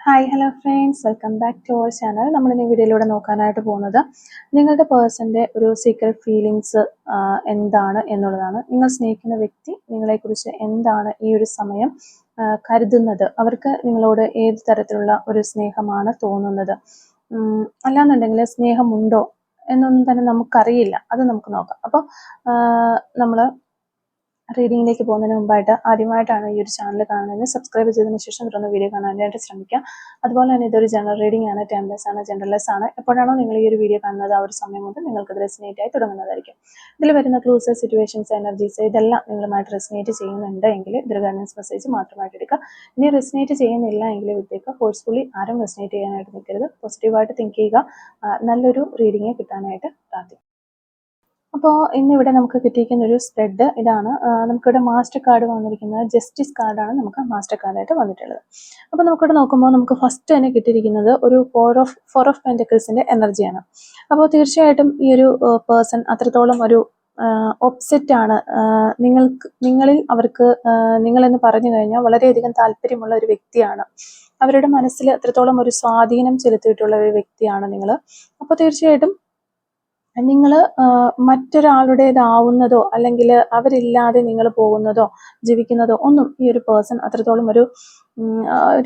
Hi hello friends, welcome back to our channel. നമ്മൾ ഈ വീഡിയോയിലൂടെ നോക്കാനായിട്ട് പോകുന്നത് നിങ്ങളുടെ പേഴ്സൻ്റെ ഒരു സീക്രട്ട് ഫീലിങ്സ് എന്താണ് എന്നുള്ളതാണ്. നിങ്ങൾ സ്നേഹിക്കുന്ന വ്യക്തി നിങ്ങളെക്കുറിച്ച് എന്താണ് ഈ ഒരു സമയം കരുതുന്നത്, അവർക്ക് നിങ്ങളോട് ഏത് തരത്തിലുള്ള ഒരു സ്നേഹമാണ് തോന്നുന്നത്, അല്ലാന്നുണ്ടെങ്കിൽ സ്നേഹമുണ്ടോ എന്നൊന്നും തന്നെ നമുക്കറിയില്ല. അത് നമുക്ക് നോക്കാം. അപ്പോൾ നമ്മൾ റീഡിങ്ങിലേക്ക് പോകുന്നതിന് മുമ്പായിട്ട് ആദ്യമായിട്ടാണ് ഈ ഒരു ചാനൽ കാണുന്നതെങ്കിൽ സബ്സ്ക്രൈബ് ചെയ്തതിന് ശേഷം തുടർന്ന് വീഡിയോ കാണാനായിട്ട് ശ്രമിക്കുക. അതുപോലെ തന്നെ ഇതൊരു ജനറൽ റീഡിംഗ് ആണ്, ടൈംലെസ് ആണ്, ജനറൽലെസ് ആണ്. എപ്പോഴാണോ നിങ്ങൾ ഈ ഒരു വീഡിയോ കാണുന്നത് ആ ഒരു സമയം മുതൽ നിങ്ങൾക്ക് റെസിനേറ്റ് ആയി തുടങ്ങുന്നതായിരിക്കും. ഇതിൽ വരുന്ന ക്ലൂസ്, സിറ്റുവേഷൻസ്, എനർജീസ് ഇതെല്ലാം നിങ്ങളുമായിട്ട് റെസിനേറ്റ് ചെയ്യുന്നുണ്ട് എങ്കിൽ ഇതൊരു ഗൈഡൻസ് മെസ്സേജ് മാത്രമായിട്ട് എടുക്കുക. ഇനി റെസിനേറ്റ് ചെയ്യുന്നില്ല എങ്കിൽ വിട്ടേക്കുക. ഫോഴ്സ്ഫുള്ളി ആരും റെസിനേറ്റ് ചെയ്യാനായിട്ട് നിൽക്കരുത്. പോസിറ്റീവായിട്ട് തിങ്ക് ചെയ്യുക. നല്ലൊരു റീഡിങ് കിട്ടാനായിട്ട് പ്രാർത്ഥിക്കുക. അപ്പോൾ ഇന്നിവിടെ നമുക്ക് കിട്ടിയിരിക്കുന്ന ഒരു സ്പ്രെഡ് ഇതാണ്. നമുക്കിവിടെ മാസ്റ്റർ കാർഡ് വന്നിരിക്കുന്നത് ജസ്റ്റിസ് കാർഡാണ് നമുക്ക് മാസ്റ്റർ കാർഡായിട്ട് വന്നിട്ടുള്ളത്. അപ്പോൾ നമുക്കിവിടെ നോക്കുമ്പോൾ നമുക്ക് ഫസ്റ്റ് തന്നെ കിട്ടിയിരിക്കുന്നത് ഒരു ഫോർ ഓഫ് പെൻറ്റക്കിൾസിൻ്റെ എനർജിയാണ്. അപ്പോൾ തീർച്ചയായിട്ടും ഈ ഒരു പേഴ്സൺ അത്രത്തോളം ഒരു ഒപ്സെറ്റ് ആണ്. നിങ്ങളിൽ അവർക്ക് നിങ്ങളെന്ന് പറഞ്ഞു കഴിഞ്ഞാൽ വളരെയധികം താല്പര്യമുള്ള ഒരു വ്യക്തിയാണ്. അവരുടെ മനസ്സിൽ അത്രത്തോളം ഒരു സ്വാധീനം ചെലുത്തിയിട്ടുള്ള ഒരു വ്യക്തിയാണ് നിങ്ങൾ. അപ്പോൾ തീർച്ചയായിട്ടും നിങ്ങൾ മറ്റൊരാളുടേതാവുന്നതോ അല്ലെങ്കിൽ അവരില്ലാതെ നിങ്ങൾ പോകുന്നതോ ജീവിക്കുന്നതോ ഒന്നും ഈ ഒരു പേഴ്സൺ അത്രത്തോളം ഒരു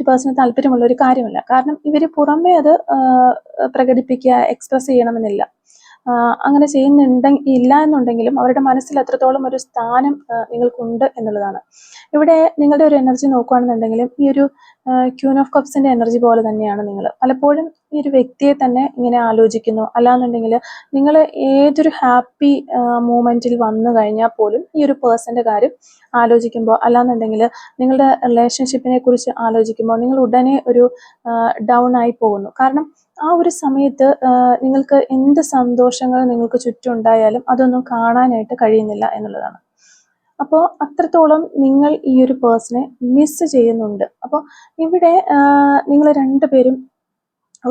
പേഴ്സണ് താല്പര്യമുള്ള ഒരു കാര്യമല്ല. കാരണം ഇവർ പുറമേ അത് പ്രകടിപ്പിക്കുക, എക്സ്പ്രസ് ചെയ്യണമെന്നില്ല. അങ്ങനെ ഇല്ല എന്നുണ്ടെങ്കിലും അവരുടെ മനസ്സിൽ അത്രത്തോളം ഒരു സ്ഥാനം നിങ്ങൾക്കുണ്ട് എന്നുള്ളതാണ്. ഇവിടെ നിങ്ങളുടെ ഒരു എനർജി നോക്കുകയാണെന്നുണ്ടെങ്കിലും ഈ ഒരു ക്യൂൻ ഓഫ് കപ്സിന്റെ എനർജി പോലെ തന്നെയാണ് നിങ്ങൾ. പലപ്പോഴും ഈ ഒരു വ്യക്തിയെ തന്നെ ഇങ്ങനെ ആലോചിക്കുന്നു. അല്ലാന്നുണ്ടെങ്കിൽ നിങ്ങൾ ഏതൊരു ഹാപ്പി മൂമെന്റിൽ വന്നു കഴിഞ്ഞാൽ പോലും ഈ ഒരു പേഴ്സന്റെ കാര്യം ആലോചിക്കുമ്പോൾ, അല്ലാന്നുണ്ടെങ്കിൽ നിങ്ങളുടെ റിലേഷൻഷിപ്പിനെ കുറിച്ച് ആലോചിക്കുമ്പോൾ നിങ്ങൾ ഉടനെ ഒരു ഡൗൺ ആയി പോകുന്നു. കാരണം ആ ഒരു സമയത്ത് നിങ്ങൾക്ക് എന്ത് സന്തോഷങ്ങൾ നിങ്ങൾക്ക് ചുറ്റും ഉണ്ടായാലും അതൊന്നും കാണാനായിട്ട് കഴിയുന്നില്ല എന്നുള്ളതാണ്. അപ്പോൾ അത്രത്തോളം നിങ്ങൾ ഈ ഒരു പേഴ്സണെ മിസ് ചെയ്യുന്നുണ്ട്. അപ്പോൾ ഇവിടെ നിങ്ങൾ രണ്ടുപേരും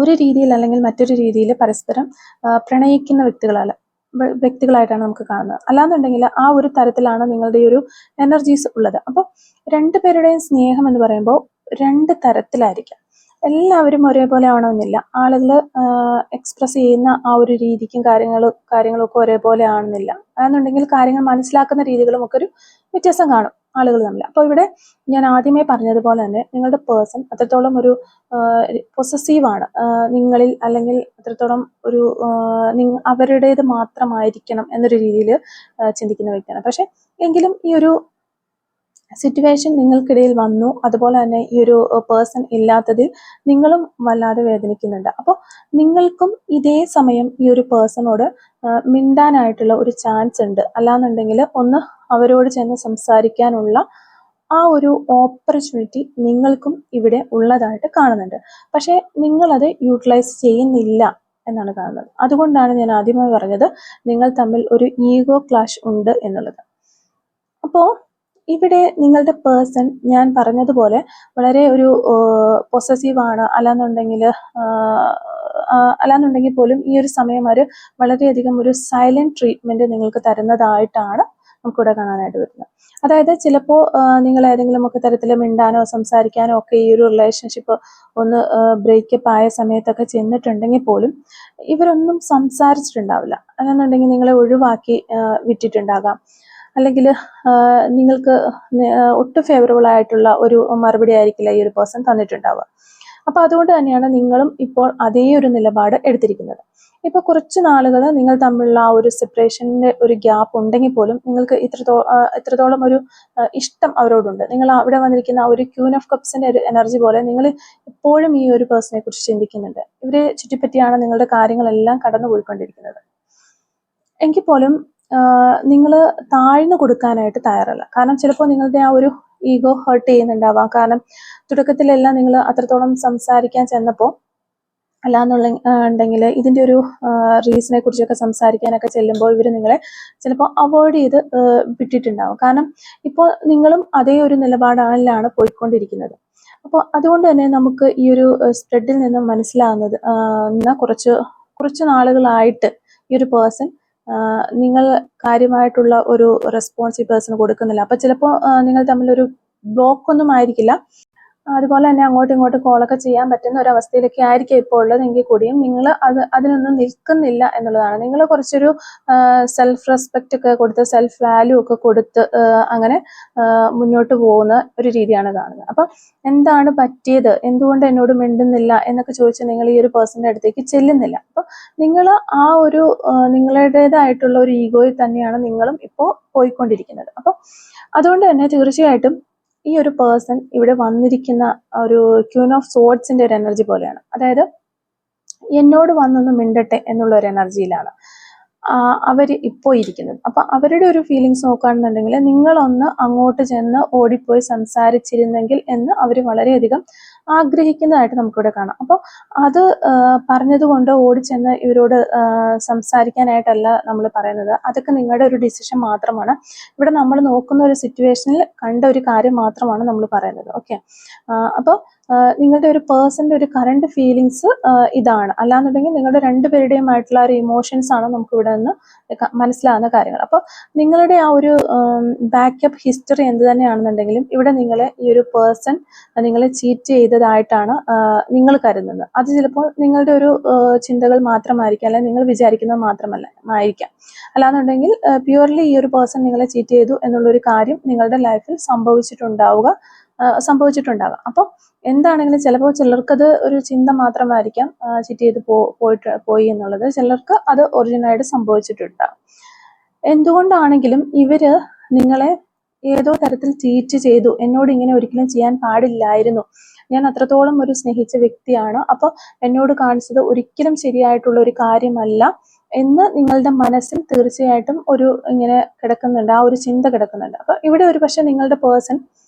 ഒരു രീതിയിൽ അല്ലെങ്കിൽ മറ്റൊരു രീതിയിൽ പരസ്പരം പ്രണയിക്കുന്ന വ്യക്തികളായിട്ടാണ് നമുക്ക് കാണുന്നത്. അല്ലാന്നുണ്ടെങ്കിൽ ആ ഒരു തരത്തിലാണ് നിങ്ങളുടെ ഒരു എനർജീസ് ഉള്ളത്. അപ്പോൾ രണ്ടുപേരുടെയും സ്നേഹം എന്ന് പറയുമ്പോൾ രണ്ട് തരത്തിലായിരിക്കാം. എല്ലാവരും ഒരേപോലെ ആവണമെന്നില്ല. ആളുകൾ എക്സ്പ്രസ് ചെയ്യുന്ന ആ ഒരു രീതിക്കും കാര്യങ്ങളൊക്കെ ഒരേപോലെ ആണെന്നില്ല. അതെന്നുണ്ടെങ്കിൽ കാര്യങ്ങൾ മനസ്സിലാക്കുന്ന രീതികളും ഒക്കെ ഒരു വ്യത്യാസം കാണും ആളുകൾ തമ്മിൽ. അപ്പോൾ ഇവിടെ ഞാൻ ആദ്യമേ പറഞ്ഞതുപോലെ തന്നെ നിങ്ങളുടെ പേഴ്സൺ അത്രത്തോളം ഒരു പൊസസീവാണ് നിങ്ങളിൽ, അല്ലെങ്കിൽ അത്രത്തോളം ഒരു അവരുടേത് മാത്രമായിരിക്കണം എന്നൊരു രീതിയിൽ ചിന്തിക്കുന്ന വ്യക്തിയാണ്. പക്ഷെ എങ്കിലും ഈ ഒരു സിറ്റുവേഷൻ നിങ്ങൾക്കിടയിൽ വന്നു. അതുപോലെ തന്നെ ഈ ഒരു പേഴ്സൺ ഇല്ലാത്തതിൽ നിങ്ങളും വല്ലാതെ വേദനിക്കുന്നുണ്ട്. അപ്പോൾ നിങ്ങൾക്കും ഇതേ സമയം ഈ ഒരു പേഴ്സണോട് മിണ്ടാനായിട്ടുള്ള ഒരു ചാൻസ് ഉണ്ട്. അല്ലാന്നുണ്ടെങ്കിൽ ഒന്ന് അവരോട് ചെന്ന് സംസാരിക്കാനുള്ള ആ ഒരു ഓപ്പർച്യൂണിറ്റി നിങ്ങൾക്കും ഇവിടെ ഉള്ളതായിട്ട് കാണുന്നുണ്ട്. പക്ഷേ നിങ്ങളത് യൂട്ടിലൈസ് ചെയ്യുന്നില്ല എന്നാണ് കാണുന്നത്. അതുകൊണ്ടാണ് ഞാൻ ആദ്യമായി പറഞ്ഞത് നിങ്ങൾ തമ്മിൽ ഒരു ഈഗോ ക്ലാഷ് ഉണ്ട് എന്നുള്ളത്. അപ്പോൾ ഇവിടെ നിങ്ങളുടെ പേഴ്സൺ ഞാൻ പറഞ്ഞതുപോലെ വളരെ ഒരു പൊസസീവാണ്. അല്ലാന്നുണ്ടെങ്കിൽ പോലും ഈ ഒരു സമയം അവർ വളരെയധികം ഒരു സൈലന്റ് ട്രീറ്റ്മെന്റ് നിങ്ങൾക്ക് തരുന്നതായിട്ടാണ് നമുക്കിവിടെ കാണാനായിട്ട് വരുന്നത്. അതായത് ചിലപ്പോൾ നിങ്ങൾ ഏതെങ്കിലും ഒക്കെ തരത്തിൽ മിണ്ടാനോ സംസാരിക്കാനോ ഒക്കെ ഈ ഒരു റിലേഷൻഷിപ്പ് ഒന്ന് ബ്രേക്കപ്പ് ആയ സമയത്തൊക്കെ ചെന്നിട്ടുണ്ടെങ്കിൽ പോലും ഇവരൊന്നും സംസാരിച്ചിട്ടുണ്ടാവില്ല. അല്ലാന്നുണ്ടെങ്കിൽ നിങ്ങളെ ഒഴിവാക്കി വിട്ടിട്ടുണ്ടാകാം. അല്ലെങ്കിൽ നിങ്ങൾക്ക് ഒട്ടും ഫേവറബിൾ ആയിട്ടുള്ള ഒരു മറുപടി ആയിരിക്കില്ല ഈ ഒരു പേഴ്സൺ തന്നിട്ടുണ്ടാവുക. അപ്പോൾ അതുകൊണ്ട് തന്നെയാണ് നിങ്ങളും ഇപ്പോൾ അതേ ഒരു നിലപാട് എടുത്തിരിക്കുന്നത്. ഇപ്പോൾ കുറച്ച് നാളുകൾ നിങ്ങൾ തമ്മിലുള്ള ആ ഒരു സെപ്പറേഷൻ്റെ ഒരു ഗ്യാപ്പ് ഉണ്ടെങ്കിൽ പോലും നിങ്ങൾക്ക് ഇത്രത്തോളം ഒരു ഇഷ്ടം അവരോടുണ്ട്. നിങ്ങൾ അവിടെ വന്നിരിക്കുന്ന ആ ഒരു ക്യൂൻ ഓഫ് കപ്സിന്റെ ഒരു എനർജി പോലെ നിങ്ങൾ എപ്പോഴും ഈ ഒരു പേഴ്സണെ കുറിച്ച് ചിന്തിക്കുന്നുണ്ട്. ഇവരെ ചുറ്റിപ്പറ്റിയാണ് നിങ്ങളുടെ കാര്യങ്ങളെല്ലാം കടന്നു പോയിക്കൊണ്ടിരിക്കുന്നത്. എങ്കിൽ പോലും നിങ്ങൾ താഴ്ന്നു കൊടുക്കാനായിട്ട് തയ്യാറല്ല. കാരണം ചിലപ്പോൾ നിങ്ങളുടെ ആ ഒരു ഈഗോ ഹേർട്ട് ചെയ്യുന്നുണ്ടാവാം. കാരണം തുടക്കത്തിലെല്ലാം നിങ്ങൾ അത്രത്തോളം സംസാരിക്കാൻ ചെന്നപ്പോൾ അല്ലാന്നുണ്ടെങ്കിൽ ഇതിൻ്റെ ഒരു റീസണെ കുറിച്ചൊക്കെ സംസാരിക്കാനൊക്കെ ചെല്ലുമ്പോൾ ഇവർ നിങ്ങളെ ചിലപ്പോൾ അവോയ്ഡ് ചെയ്ത് വിട്ടിട്ടുണ്ടാവും. കാരണം ഇപ്പോൾ നിങ്ങളും അതേ ഒരു നിലപാടിലാണ് പോയിക്കൊണ്ടിരിക്കുന്നത്. അപ്പോൾ അതുകൊണ്ട് തന്നെ നമുക്ക് ഈ ഒരു സ്പ്രെഡിൽ നിന്നും മനസ്സിലാകുന്നത് കുറച്ച് നാളുകളായിട്ട് ഈ ഒരു പേഴ്സൺ നിങ്ങൾ കാര്യമായിട്ടുള്ള ഒരു റെസ്പോൺസ് ഈ പേഴ്സൺ കൊടുക്കുന്നില്ല. അപ്പോൾ ചിലപ്പോൾ നിങ്ങൾ തമ്മിലൊരു ബ്ലോക്ക് ഒന്നും ആയിരിക്കില്ല. അതുപോലെ തന്നെ അങ്ങോട്ടും ഇങ്ങോട്ടും കോളൊക്കെ ചെയ്യാൻ പറ്റുന്ന ഒരു അവസ്ഥയിലൊക്കെ ആയിരിക്കും ഇപ്പോൾ ഉള്ളതെങ്കിൽ കൂടിയും നിങ്ങൾ അതിനൊന്നും നിൽക്കുന്നില്ല എന്നുള്ളതാണ്. നിങ്ങൾ കുറച്ചൊരു സെൽഫ് റെസ്പെക്റ്റ് ഒക്കെ കൊടുത്ത് സെൽഫ് വാല്യൂ ഒക്കെ കൊടുത്ത് അങ്ങനെ മുന്നോട്ട് പോകുന്ന ഒരു രീതിയാണ് കാണുന്നത്. അപ്പം എന്താണ് പറ്റിയത്, എന്തുകൊണ്ട് എന്നോട് മിണ്ടുന്നില്ല എന്നൊക്കെ ചോദിച്ച് നിങ്ങൾ ഈ ഒരു പേഴ്സന്റെ അടുത്തേക്ക് ചെല്ലുന്നില്ല. അപ്പോൾ നിങ്ങൾ ആ ഒരു നിങ്ങളുടേതായിട്ടുള്ള ഒരു ഈഗോയിൽ തന്നെയാണ് നിങ്ങളും ഇപ്പോൾ പോയിക്കൊണ്ടിരിക്കുന്നത്. അപ്പോൾ അതുകൊണ്ട് തന്നെ തീർച്ചയായിട്ടും ഈ ഒരു പേഴ്സൺ ഇവിടെ വന്നിരിക്കുന്ന ഒരു ക്യൂൻ ഓഫ് സോർഡ്സിന്റെ ഒരു എനർജി പോലെയാണ്. അതായത് എന്നോട് വന്നൊന്ന് മിണ്ടട്ടെ എന്നുള്ള ഒരു എനർജിയിലാണ് അവർ ഇപ്പോൾ ഇരിക്കുന്നത്. അപ്പൊ അവരുടെ ഒരു ഫീലിങ്സ് നോക്കുകയാണെന്നുണ്ടെങ്കിൽ നിങ്ങളൊന്ന് അങ്ങോട്ട് ചെന്ന് ഓടിപ്പോയി സംസാരിച്ചിരുന്നെങ്കിൽ എന്ന് അവർ വളരെയധികം ആഗ്രഹിക്കുന്നതായിട്ട് നമുക്കിവിടെ കാണാം. അപ്പോൾ അത് പറഞ്ഞതുകൊണ്ട് ഓടിച്ചെന്ന് ഇവരോട് സംസാരിക്കാനായിട്ടല്ല നമ്മൾ പറയുന്നത്. അതൊക്കെ നിങ്ങളുടെ ഒരു ഡിസിഷൻ മാത്രമാണ്. ഇവിടെ നമ്മൾ നോക്കുന്ന ഒരു സിറ്റുവേഷനിൽ കണ്ട ഒരു കാര്യം മാത്രമാണ് നമ്മൾ പറയുന്നത്. ഓക്കെ, അപ്പോൾ നിങ്ങളുടെ ഒരു പേഴ്സന്റെ ഒരു കറണ്ട് ഫീലിങ്സ് ഇതാണ്. അല്ലാന്നുണ്ടെങ്കിൽ നിങ്ങളുടെ രണ്ടുപേരുടെയുമായിട്ടുള്ള ഒരു ഇമോഷൻസ് ആണ് നമുക്ക് ഇവിടെ നിന്ന് മനസ്സിലാകുന്ന കാര്യങ്ങൾ. അപ്പോൾ നിങ്ങളുടെ ആ ഒരു ബാക്കപ്പ് ഹിസ്റ്ററി എന്ത് തന്നെയാണെന്നുണ്ടെങ്കിലും ഇവിടെ നിങ്ങളെ ഈ ഒരു പേഴ്സൺ നിങ്ങളെ ചീറ്റ് ചെയ്തതായിട്ടാണ് നിങ്ങൾ കരുതുന്നത്. അത് ചിലപ്പോൾ നിങ്ങളുടെ ഒരു ചിന്തകൾ മാത്രമായിരിക്കാം, അല്ലെങ്കിൽ നിങ്ങൾ വിചാരിക്കുന്നത് മാത്രമല്ല ആയിരിക്കാം. അല്ലാന്നുണ്ടെങ്കിൽ പ്യുവർലി ഈ ഒരു പേഴ്സൺ നിങ്ങളെ ചീറ്റ് ചെയ്തു എന്നുള്ളൊരു കാര്യം നിങ്ങളുടെ ലൈഫിൽ സംഭവിച്ചിട്ടുണ്ടാകാം. അപ്പോൾ എന്താണെങ്കിലും ചിലപ്പോൾ ചിലർക്കത് ഒരു ചിന്ത മാത്രമായിരിക്കാം ചീറ്റ് ചെയ്ത് പോയി എന്നുള്ളത്. ചിലർക്ക് അത് ഒറിജിനലായിട്ട് സംഭവിച്ചിട്ടുണ്ടാകും. എന്തുകൊണ്ടാണെങ്കിലും ഇവര് നിങ്ങളെ ഏതോ തരത്തിൽ ചീറ്റ് ചെയ്തു, എന്നോട് ഇങ്ങനെ ഒരിക്കലും ചെയ്യാൻ പാടില്ലായിരുന്നു, ഞാൻ അത്രത്തോളം ഒരു സ്നേഹിച്ച വ്യക്തിയാണ്, അപ്പോൾ എന്നോട് കാണിച്ചത് ഒരിക്കലും ശരിയായിട്ടുള്ള ഒരു കാര്യമല്ല എന്ന് നിങ്ങളുടെ മനസ്സിൽ തീർച്ചയായിട്ടും ഒരു ഇങ്ങനെ കിടക്കുന്നുണ്ട്, ആ ഒരു ചിന്ത കിടക്കുന്നുണ്ട്. അപ്പൊ ഇവിടെ ഒരു പക്ഷെ നിങ്ങളുടെ പേഴ്സൺ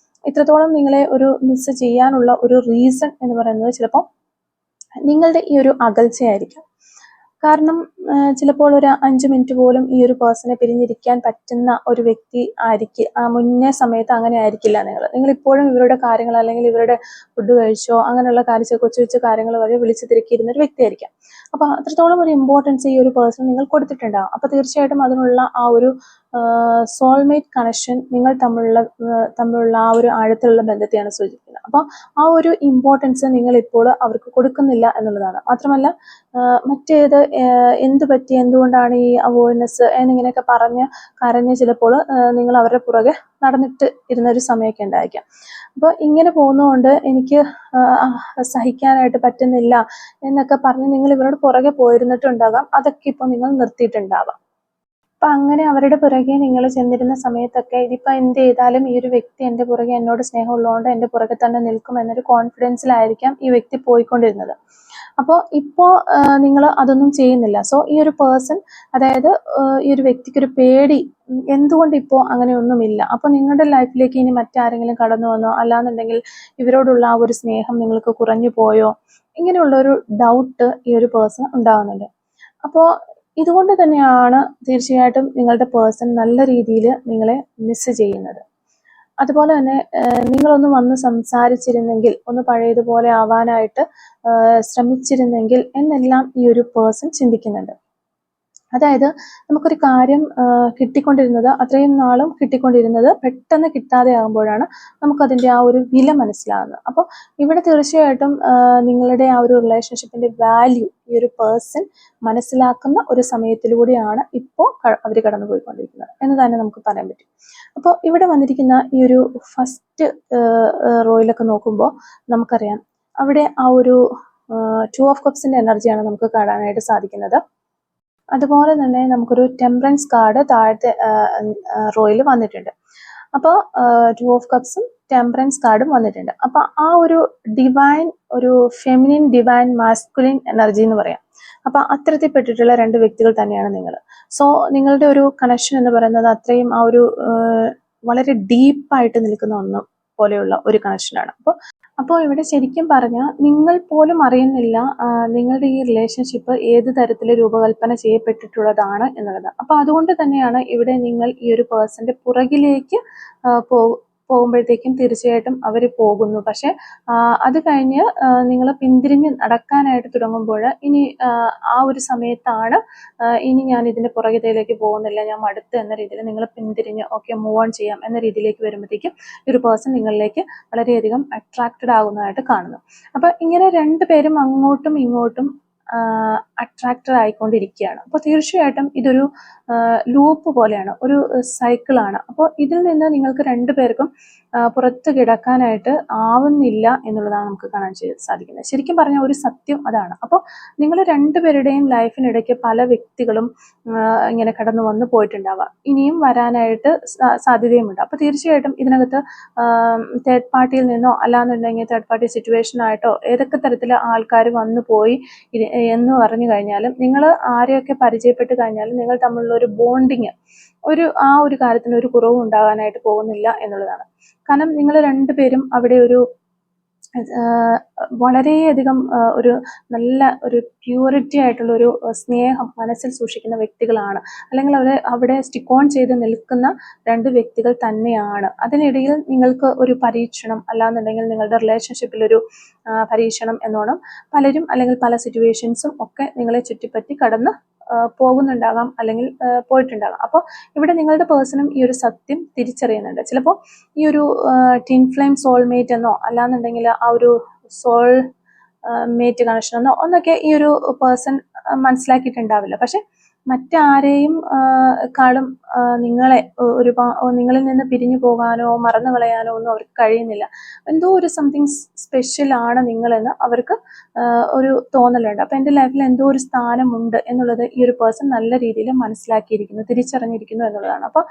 ഇത്രത്തോളം നിങ്ങളെ ഒരു മിസ് ചെയ്യാനുള്ള ഒരു റീസൺ എന്ന് പറയുന്നത് ചിലപ്പോൾ നിങ്ങളുടെ ഈ ഒരു അകൽച്ചയായിരിക്കാം. കാരണം ചിലപ്പോൾ ഒരു 5 മിനിറ്റ് പോലും ഈ ഒരു പേഴ്സണെ പിരിഞ്ഞിരിക്കാൻ പറ്റുന്ന ഒരു വ്യക്തി മുന്നേ സമയത്ത് അങ്ങനെ ആയിരിക്കില്ല നിങ്ങൾ ഇപ്പോഴും ഇവരുടെ കാര്യങ്ങൾ, അല്ലെങ്കിൽ ഇവരുടെ ഫുഡ് കഴിച്ചോ അങ്ങനെയുള്ള കൊച്ചു കൊച്ചു കാര്യങ്ങൾ വരെ വിളിച്ചു തിരക്കിയിരുന്ന ഒരു വ്യക്തിയായിരിക്കാം. അപ്പൊ അത്രത്തോളം ഒരു ഇമ്പോർട്ടൻസ് ഈ ഒരു പേഴ്സൺ നിങ്ങൾ കൊടുത്തിട്ടുണ്ടാകും. അപ്പൊ തീർച്ചയായിട്ടും അതിനുള്ള ആ ഒരു സോൾമേറ്റ് കണക്ഷൻ നിങ്ങൾ തമ്മിലുള്ള ആ ഒരു ആഴത്തിലുള്ള ബന്ധത്തെയാണ് സൂചിപ്പിക്കുന്നത്. അപ്പോൾ ആ ഒരു ഇമ്പോർട്ടൻസ് നിങ്ങൾ ഇപ്പോൾ അവർക്ക് കൊടുക്കുന്നില്ല എന്നുള്ളതാണ്. മാത്രമല്ല എന്ത് പറ്റി, എന്തുകൊണ്ടാണ് ഈ അവോയ്ഡ്നെസ് എന്നിങ്ങനെയൊക്കെ കരഞ്ഞ് ചിലപ്പോൾ നിങ്ങൾ അവരുടെ പുറകെ നടന്നിട്ട് ഇരുന്ന ഒരു സമയമൊക്കെ ഉണ്ടായിരിക്കാം. അപ്പോൾ ഇങ്ങനെ പോകുന്നതുകൊണ്ട് എനിക്ക് സഹിക്കാനായിട്ട് പറ്റുന്നില്ല എന്നൊക്കെ പറഞ്ഞ് നിങ്ങൾ ഇവരോട് പുറകെ പോയിരുന്നിട്ടുണ്ടാകാം. അതൊക്കെ ഇപ്പോൾ നിങ്ങൾ നിർത്തിയിട്ടുണ്ടാവാം. അപ്പൊ അങ്ങനെ അവരുടെ പുറകെ നിങ്ങൾ ചെന്നിരുന്ന സമയത്തൊക്കെ ഇതിപ്പോ എന്ത് ചെയ്താലും ഈ ഒരു വ്യക്തി എൻ്റെ പുറകെ എന്നോട് സ്നേഹമുള്ളതുകൊണ്ട് എൻ്റെ പുറകെ തന്നെ നിൽക്കും എന്നൊരു കോൺഫിഡൻസിലായിരിക്കാം ഈ വ്യക്തി പോയിക്കൊണ്ടിരുന്നത്. അപ്പോൾ ഇപ്പോൾ നിങ്ങൾ അതൊന്നും ചെയ്യുന്നില്ല. സോ ഈ ഒരു പേഴ്സൺ, അതായത് ഈ ഒരു വ്യക്തിക്ക് ഒരു പേടി എന്തുകൊണ്ട് ഇപ്പോൾ അങ്ങനെയൊന്നുമില്ല. അപ്പോൾ നിങ്ങളുടെ ലൈഫിലേക്ക് ഇനി മറ്റാരെങ്കിലും കടന്നു വന്നോ, അല്ലാന്നുണ്ടെങ്കിൽ ഇവരോടുള്ള ആ ഒരു സ്നേഹം നിങ്ങൾക്ക് കുറഞ്ഞു പോയോ, ഇങ്ങനെയുള്ള ഒരു ഡൗട്ട് ഈ ഒരു പേഴ്സൺ ഉണ്ടാകുന്നുണ്ട്. അപ്പോൾ ഇതുകൊണ്ട് തന്നെയാണ് തീർച്ചയായിട്ടും നിങ്ങളുടെ പേഴ്സൺ നല്ല രീതിയിൽ നിങ്ങളെ മിസ് ചെയ്യുന്നത്. അതുപോലെ തന്നെ നിങ്ങളൊന്ന് വന്ന് സംസാരിച്ചിരുന്നെങ്കിൽ, ഒന്ന് പഴയതുപോലെ ആവാനായിട്ട് ശ്രമിച്ചിരുന്നെങ്കിൽ എന്നെല്ലാം ഈ ഒരു പേഴ്സൺ ചിന്തിക്കുന്നുണ്ട്. അതായത് നമുക്കൊരു കാര്യം അത്രയും നാളും കിട്ടിക്കൊണ്ടിരുന്നത് പെട്ടെന്ന് കിട്ടാതെ ആകുമ്പോഴാണ് നമുക്കതിൻ്റെ ആ ഒരു വില മനസ്സിലാകുന്നത്. അപ്പോൾ ഇവിടെ തീർച്ചയായിട്ടും നിങ്ങളുടെ ആ ഒരു റിലേഷൻഷിപ്പിന്റെ വാല്യൂ ഈ ഒരു പേഴ്സൺ മനസ്സിലാക്കുന്ന ഒരു സമയത്തിലൂടെയാണ് ഇപ്പോൾ അവർ കടന്നു പോയിക്കൊണ്ടിരിക്കുന്നത് എന്ന് തന്നെ നമുക്ക് പറയാൻ പറ്റും. അപ്പോൾ ഇവിടെ വന്നിരിക്കുന്ന ഈ ഒരു ഫസ്റ്റ് റോയിലൊക്കെ നോക്കുമ്പോൾ നമുക്കറിയാം അവിടെ ആ ഒരു 2 ഓഫ് കപ്സിന്റെ എനർജിയാണ് നമുക്ക് കാണാനായിട്ട് സാധിക്കുന്നത്. അതുപോലെ തന്നെ നമുക്കൊരു ടെമ്പറൻസ് കാർഡ് താഴത്തെ റോയിൽ വന്നിട്ടുണ്ട്. അപ്പോൾ 2 ഓഫ് കപ്സും ടെമ്പറൻസ് കാർഡും വന്നിട്ടുണ്ട്. അപ്പൊ ആ ഒരു ഡിവൈൻ, ഒരു ഫെമിനിൻ ഡിവൈൻ മാസ്കുലിൻ എനർജി എന്ന് പറയാം. അപ്പൊ അത്തരത്തിൽപ്പെട്ടിട്ടുള്ള 2 വ്യക്തികൾ തന്നെയാണ് നിങ്ങൾ. സോ നിങ്ങളുടെ ഒരു കണക്ഷൻ എന്ന് പറയുന്നത് അത്രയും ആ ഒരു വളരെ ഡീപ്പായിട്ട് നിൽക്കുന്ന ഒന്ന് പോലെയുള്ള ഒരു കണക്ഷനാണ്. അപ്പോൾ ഇവിടെ ശരിക്കും പറഞ്ഞാൽ നിങ്ങൾ പോലും അറിയുന്നില്ല നിങ്ങളുടെ ഈ റിലേഷൻഷിപ്പ് ഏത് തരത്തിൽ രൂപകൽപ്പന ചെയ്യപ്പെട്ടിട്ടുള്ളതാണ് എന്നുള്ളത്. അപ്പോൾ അതുകൊണ്ട് തന്നെയാണ് ഇവിടെ നിങ്ങൾ ഈ ഒരു പേഴ്സന്റെ പുറകിലേക്ക് പോകുമ്പോഴത്തേക്കും തീർച്ചയായിട്ടും അവർ പോകുന്നു. പക്ഷെ അത് കഴിഞ്ഞ് നിങ്ങൾ പിന്തിരിഞ്ഞ് നടക്കാനായിട്ട് തുടങ്ങുമ്പോൾ ഇനി ആ ഒരു സമയത്താണ് ഇനി ഞാൻ ഇതിന്റെ പുറകിലേക്ക് പോകുന്നില്ല, ഞാൻ മടുത്ത് എന്ന രീതിയിൽ നിങ്ങൾ പിന്തിരിഞ്ഞ് ഓക്കെ മൂവ് ഓൺ ചെയ്യാം എന്ന രീതിയിലേക്ക് വരുമ്പോഴത്തേക്കും ഈ ഒരു പേഴ്സൺ നിങ്ങളിലേക്ക് വളരെയധികം അട്രാക്റ്റഡ് ആകുന്നതായിട്ട് കാണുന്നു. അപ്പൊ ഇങ്ങനെ രണ്ടുപേരും അങ്ങോട്ടും ഇങ്ങോട്ടും അട്രാക്റ്റഡ് ആയിക്കൊണ്ടിരിക്കുകയാണ്. അപ്പോൾ തീർച്ചയായിട്ടും ഇതൊരു ലൂപ്പ് പോലെയാണ്, ഒരു സൈക്കിളാണ്. അപ്പോൾ ഇതിൽ നിന്ന് നിങ്ങൾക്ക് രണ്ടുപേർക്കും പുറത്ത് കിടക്കാനായിട്ട് ആവുന്നില്ല എന്നുള്ളതാണ് നമുക്ക് കാണാൻ സാധിക്കുന്നത്. ശരിക്കും പറഞ്ഞാൽ ഒരു സത്യം അതാണ്. അപ്പോൾ നിങ്ങൾ രണ്ടുപേരുടെയും ലൈഫിനിടയ്ക്ക് പല വ്യക്തികളും ഇങ്ങനെ കടന്നു വന്നു പോയിട്ടുണ്ടാവാം, ഇനിയും വരാനായിട്ട് സാധ്യതയുമുണ്ട്. അപ്പോൾ തീർച്ചയായിട്ടും ഇതിനകത്ത് തേർഡ് പാർട്ടിയിൽ നിന്നോ അല്ലാന്നുണ്ടെങ്കിൽ തേർഡ് പാർട്ടി സിറ്റുവേഷൻ ആയിട്ടോ ഏതൊക്കെ തരത്തിലെ ആൾക്കാർ വന്നു പോയി എന്ന് പറഞ്ഞു കഴിഞ്ഞാലും നിങ്ങൾ ആരെയൊക്കെ പരിചയപ്പെട്ട് കഴിഞ്ഞാലും നിങ്ങൾ തമ്മിലുള്ള ഒരു ബോണ്ടിങ് ആ ഒരു കാര്യത്തിന് ഒരു കുറവും ഉണ്ടാകാനായിട്ട് പോകുന്നില്ല എന്നുള്ളതാണ്. കാരണം നിങ്ങൾ രണ്ടുപേരും അവിടെ ഒരു വളരെയധികം ഒരു നല്ല ഒരു പ്യൂരിറ്റി ആയിട്ടുള്ള ഒരു സ്നേഹം മനസ്സിൽ സൂക്ഷിക്കുന്ന വ്യക്തികളാണ്, അല്ലെങ്കിൽ അവിടെ സ്റ്റിക്ക് ഓൺ ചെയ്ത് നിൽക്കുന്ന രണ്ട് വ്യക്തികൾ തന്നെയാണ്. അതിനിടയിൽ നിങ്ങൾക്ക് ഒരു പരീക്ഷണം അല്ലാന്നുണ്ടെങ്കിൽ നിങ്ങളുടെ റിലേഷൻഷിപ്പിൽ ഒരു പരീക്ഷണം എന്നോണം പലരും അല്ലെങ്കിൽ പല സിറ്റുവേഷൻസും ഒക്കെ നിങ്ങളെ ചുറ്റിപ്പറ്റി കടന്ന് പോകുന്നുണ്ടാകാം അല്ലെങ്കിൽ പോയിട്ടുണ്ടാകാം. അപ്പോൾ ഇവിടെ നിങ്ങളുടെ പേഴ്സണും ഈ ഒരു സത്യം തിരിച്ചറിയുന്നുണ്ട്. ചിലപ്പോൾ ഈ ഒരു ടിൻ ഫ്ലെയിം സോൾമേറ്റ് എന്നോ അല്ലാന്നുണ്ടെങ്കിൽ ആ ഒരു സോൾ മേറ്റ് കണക്ഷൻ എന്നോ ഒന്നൊക്കെ ഈ ഒരു പേഴ്സൺ മനസ്സിലാക്കിയിട്ടുണ്ടാവില്ല. പക്ഷെ മറ്റാരെയും കാളും നിങ്ങളിൽ നിന്ന് പിരിഞ്ഞു പോകാനോ മറന്നു കളയാനോ ഒന്നും അവർക്ക് കഴിയുന്നില്ല. എന്തോ ഒരു സംതിങ് സ്പെഷ്യൽ ആണ് നിങ്ങളെന്ന് അവർക്ക് ഒരു തോന്നലുണ്ട്. അപ്പൊ എൻ്റെ ലൈഫിൽ എന്തോ ഒരു സ്ഥാനമുണ്ട് എന്നുള്ളത് ഈ ഒരു പേഴ്സൺ നല്ല രീതിയിൽ മനസ്സിലാക്കിയിരിക്കുന്നു, തിരിച്ചറിഞ്ഞിരിക്കുന്നു എന്നുള്ളതാണ്. അപ്പൊ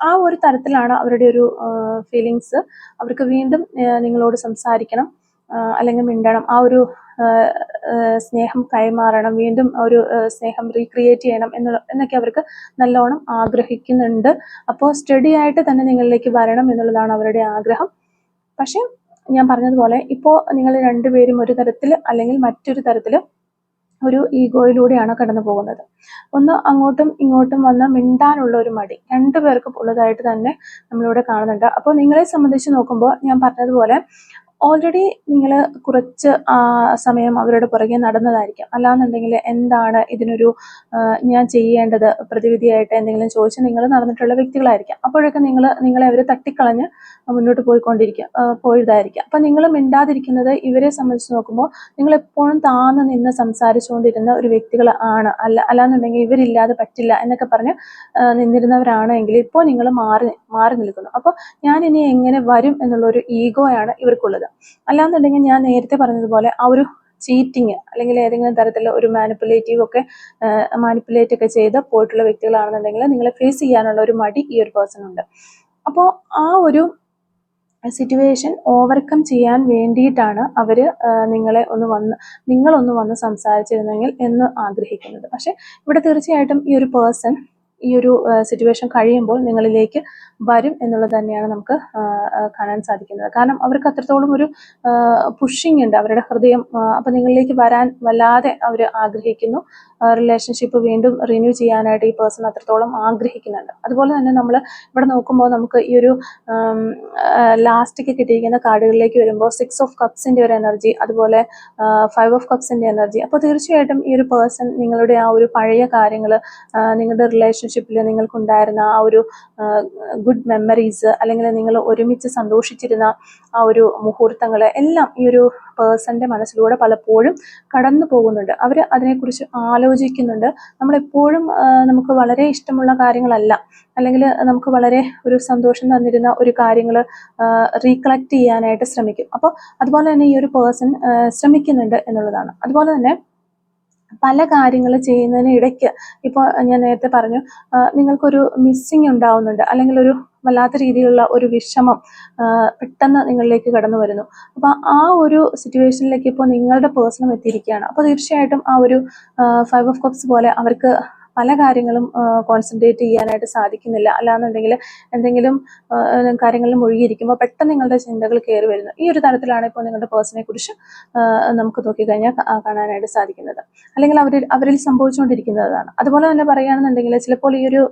ആ ഒരു തരത്തിലാണ് അവരുടെ ഒരു ഫീലിങ്സ്. അവർക്ക് വീണ്ടും നിങ്ങളോട് സംസാരിക്കണം അല്ലെങ്കിൽ മിണ്ടണം, ആ ഒരു സ്നേഹം കൈമാറണം, വീണ്ടും ഒരു സ്നേഹം റീക്രിയേറ്റ് ചെയ്യണം എന്നൊക്കെ അവർക്ക് നല്ലോണം ആഗ്രഹിക്കുന്നുണ്ട്. അപ്പോൾ സ്റ്റഡി ആയിട്ട് തന്നെ നിങ്ങളിലേക്ക് വരണം എന്നുള്ളതാണ് അവരുടെ ആഗ്രഹം. പക്ഷെ ഞാൻ പറഞ്ഞതുപോലെ ഇപ്പോൾ നിങ്ങൾ രണ്ടുപേരും ഒരു തരത്തിൽ അല്ലെങ്കിൽ മറ്റൊരു തരത്തിൽ ഒരു ഈഗോയിലൂടെയാണ് കടന്നു പോകുന്നത്. ഒന്ന് അങ്ങോട്ടും ഇങ്ങോട്ടും വന്ന് മിണ്ടാനുള്ള ഒരു മടി രണ്ടുപേർക്കും ഉള്ളതായിട്ട് തന്നെ നമ്മളിവിടെ കാണുന്നുണ്ട്. അപ്പോൾ നിങ്ങളെ സംബന്ധിച്ച് നോക്കുമ്പോൾ ഞാൻ പറഞ്ഞതുപോലെ ഓൾറെഡി നിങ്ങൾ കുറച്ച് സമയം അവരുടെ പുറകെ നടന്നതായിരിക്കാം. അല്ലാന്നുണ്ടെങ്കിൽ എന്താണ് ഇതിനൊരു ഞാൻ ചെയ്യേണ്ടത് പ്രതിവിധിയായിട്ട് എന്തെങ്കിലും ചോദിച്ച് നിങ്ങൾ നടന്നിട്ടുള്ള വ്യക്തികളായിരിക്കാം. അപ്പോഴൊക്കെ നിങ്ങളെ അവർ തട്ടിക്കളഞ്ഞ് മുന്നോട്ട് പോയതായിരിക്കാം. അപ്പം നിങ്ങൾ മിണ്ടാതിരിക്കുന്നത് ഇവരെ സംബന്ധിച്ച് നോക്കുമ്പോൾ നിങ്ങൾ എപ്പോഴും താന്ന് നിന്ന് സംസാരിച്ചുകൊണ്ടിരുന്ന ഒരു വ്യക്തികൾ ആണ്. അല്ലാന്നുണ്ടെങ്കിൽ ഇവരില്ലാതെ പറ്റില്ല എന്നൊക്കെ പറഞ്ഞ് നിന്നിരുന്നവരാണെങ്കിൽ ഇപ്പോൾ നിങ്ങൾ മാറി നിൽക്കുന്നു. അപ്പോൾ ഞാൻ ഇനി എങ്ങനെ വരും എന്നുള്ള ഒരു ഈഗോയാണ് ഇവർക്കുള്ളത്. അല്ലാന്നുണ്ടെങ്കിൽ ഞാൻ നേരത്തെ പറഞ്ഞതുപോലെ ആ ഒരു ചീറ്റിങ് അല്ലെങ്കിൽ ഏതെങ്കിലും തരത്തിലുള്ള ഒരു മാനിപ്പുലേറ്റ് ഒക്കെ ചെയ്ത് പോയിട്ടുള്ള വ്യക്തികളാണെന്നുണ്ടെങ്കിൽ നിങ്ങളെ ഫേസ് ചെയ്യാനുള്ള ഒരു മടി ഈ ഒരു പേഴ്സൺ ഉണ്ട്. അപ്പോൾ ആ ഒരു സിറ്റുവേഷൻ ഓവർകം ചെയ്യാൻ വേണ്ടിയിട്ടാണ് അവർ നിങ്ങളൊന്ന് വന്ന് സംസാരിച്ചിരുന്നെങ്കിൽ എന്ന് ആഗ്രഹിക്കുന്നത്. പക്ഷെ ഇവിടെ തീർച്ചയായിട്ടും ഈ ഒരു പേഴ്സൺ ഈ ഒരു സിറ്റുവേഷൻ കഴിയുമ്പോൾ നിങ്ങളിലേക്ക് വരും എന്നുള്ളത് തന്നെയാണ് നമുക്ക് കാണാൻ സാധിക്കുന്നത്. കാരണം അവർക്ക് അത്രത്തോളം ഒരു പുഷിങ് ഉണ്ട് അവരുടെ ഹൃദയം. അപ്പം നിങ്ങളിലേക്ക് വരാൻ വല്ലാതെ അവർ ആഗ്രഹിക്കുന്നു. റിലേഷൻഷിപ്പ് വീണ്ടും റിന്യൂ ചെയ്യാനായിട്ട് ഈ പേഴ്സൺ അത്രത്തോളം ആഗ്രഹിക്കുന്നുണ്ട്. അതുപോലെ തന്നെ നമ്മൾ ഇവിടെ നോക്കുമ്പോൾ നമുക്ക് ഈ ഒരു ലാസ്റ്റിക്ക് കിട്ടിയിരിക്കുന്ന കാർഡുകളിലേക്ക് വരുമ്പോൾ 6 ഓഫ് കപ്സിൻ്റെ ഒരു എനർജി, അതുപോലെ 5 ഓഫ് കപ്സിൻ്റെ എനർജി. അപ്പോൾ തീർച്ചയായിട്ടും ഈ ഒരു പേഴ്സൺ നിങ്ങളുടെ ആ ഒരു പഴയ കാര്യങ്ങൾ, നിങ്ങളുടെ റിലേഷൻഷിപ്പിൽ നിങ്ങൾക്കുണ്ടായിരുന്ന ആ ഒരു ഗുഡ് മെമ്മറീസ്, അല്ലെങ്കിൽ നിങ്ങൾ ഒരുമിച്ച് സന്തോഷിച്ചിരുന്ന ആ ഒരു മുഹൂർത്തങ്ങൾ എല്ലാം ഈ ഒരു പേഴ്സന്റെ മനസ്സിലൂടെ പലപ്പോഴും കടന്നു പോകുന്നുണ്ട്. അവർ അതിനെക്കുറിച്ച് ആലോചിക്കുന്നുണ്ട്. നമ്മളെപ്പോഴും നമുക്ക് വളരെ ഇഷ്ടമുള്ള കാര്യങ്ങളല്ല, അല്ലെങ്കിൽ നമുക്ക് വളരെ ഒരു സന്തോഷം തന്നിരുന്ന ഒരു കാര്യങ്ങൾ റീകളക്ട് ചെയ്യാനായിട്ട് ശ്രമിക്കും. അപ്പോൾ അതുപോലെ തന്നെ ഈ ഒരു പേഴ്സൺ ശ്രമിക്കുന്നുണ്ട് എന്നുള്ളതാണ്. അതുപോലെ തന്നെ പല കാര്യങ്ങൾ ചെയ്യുന്നതിന് ഇടയ്ക്ക് ഇപ്പോൾ ഞാൻ നേരത്തെ പറഞ്ഞു നിങ്ങൾക്കൊരു മിസ്സിങ് ഉണ്ടാവുന്നുണ്ട്, അല്ലെങ്കിൽ ഒരു വല്ലാത്ത രീതിയിലുള്ള ഒരു വിഷമം പെട്ടെന്ന് നിങ്ങളിലേക്ക് കടന്നു വരുന്നു. അപ്പോൾ ആ ഒരു സിറ്റുവേഷനിലേക്ക് ഇപ്പോൾ നിങ്ങളുടെ പേഴ്സണും എത്തിയിരിക്കുകയാണ്. അപ്പോൾ തീർച്ചയായിട്ടും ആ ഒരു 5 ഓഫ് കപ്സ് പോലെ അവർക്ക് പല കാര്യങ്ങളും കോൺസെൻട്രേറ്റ് ചെയ്യാനായിട്ട് സാധിക്കുന്നില്ല, അല്ലാന്നുണ്ടെങ്കിൽ എന്തെങ്കിലും കാര്യങ്ങളിൽ മുഴുകിയിരിക്കുമ്പോൾ പെട്ടെന്ന് നിങ്ങളുടെ ചിന്തകൾ കയറി വരുന്നു. ഈ ഒരു തരത്തിലാണ് ഇപ്പോൾ നിങ്ങളുടെ പേഴ്സണെ കുറിച്ച് നമുക്ക് നോക്കിക്കഴിഞ്ഞാൽ കാണാനായിട്ട് സാധിക്കുന്നത്, അല്ലെങ്കിൽ അവരിൽ സംഭവിച്ചുകൊണ്ടിരിക്കുന്നതാണ്. അതുപോലെ തന്നെ പറയുകയാണെന്നുണ്ടെങ്കിൽ ചിലപ്പോൾ ഈ ഒരു